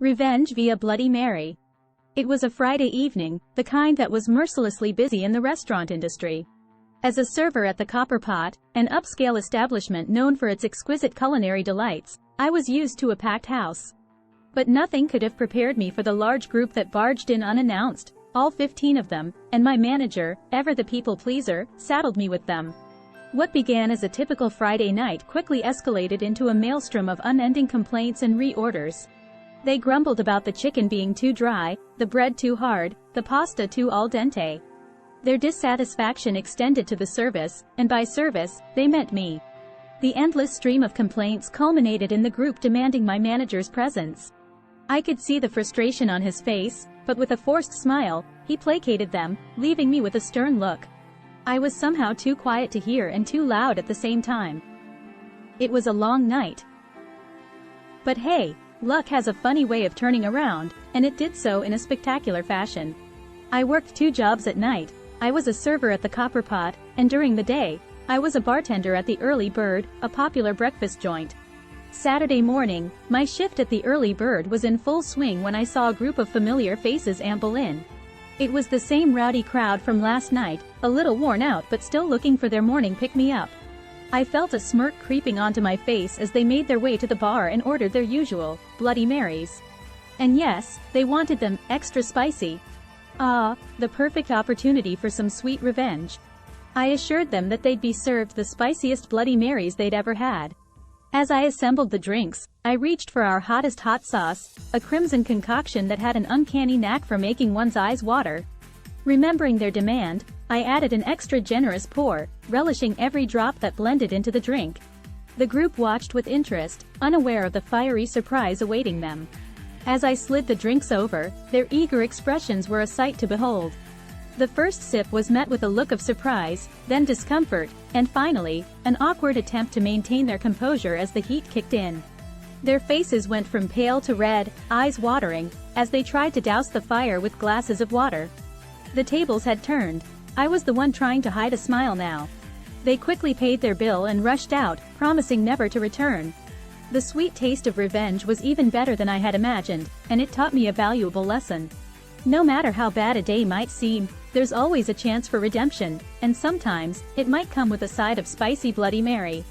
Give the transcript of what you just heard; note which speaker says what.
Speaker 1: Revenge via Bloody Mary. It was a Friday evening, the kind that was mercilessly busy in the restaurant industry. As a server at the Copper Pot, an upscale establishment known for its exquisite culinary delights, I was used to a packed house. But nothing could have prepared me for the large group that barged in unannounced, all 15 of them, and my manager, ever the people-pleaser, saddled me with them. What began as a typical Friday night quickly escalated into a maelstrom of unending complaints and reorders. They grumbled about the chicken being too dry, the bread too hard, the pasta too al dente. Their dissatisfaction extended to the service, and by service, they meant me. The endless stream of complaints culminated in the group demanding my manager's presence. I could see the frustration on his face, but with a forced smile, he placated them, leaving me with a stern look. I was somehow too quiet to hear and too loud at the same time. It was a long night. But hey, luck has a funny way of turning around, and it did so in a spectacular fashion. I worked 2 jobs at night. I was a server at the Copper Pot, and during the day, I was a bartender at the Early Bird, a popular breakfast joint. Saturday morning, my shift at the Early Bird was in full swing when I saw a group of familiar faces amble in. It was the same rowdy crowd from last night, a little worn out but still looking for their morning pick-me-up. I felt a smirk creeping onto my face as they made their way to the bar and ordered their usual Bloody Marys. And yes, they wanted them extra spicy. Ah, the perfect opportunity for some sweet revenge. I assured them that they'd be served the spiciest Bloody Marys they'd ever had. As I assembled the drinks, I reached for our hottest hot sauce, a crimson concoction that had an uncanny knack for making one's eyes water. Remembering their demand, I added an extra generous pour, relishing every drop that blended into the drink. The group watched with interest, unaware of the fiery surprise awaiting them. As I slid the drinks over, their eager expressions were a sight to behold. The first sip was met with a look of surprise, then discomfort, and finally, an awkward attempt to maintain their composure as the heat kicked in. Their faces went from pale to red, eyes watering, as they tried to douse the fire with glasses of water. The tables had turned. I was the one trying to hide a smile now. They quickly paid their bill and rushed out, promising never to return. The sweet taste of revenge was even better than I had imagined, and it taught me a valuable lesson. No matter how bad a day might seem, there's always a chance for redemption, and sometimes, it might come with a side of spicy Bloody Mary.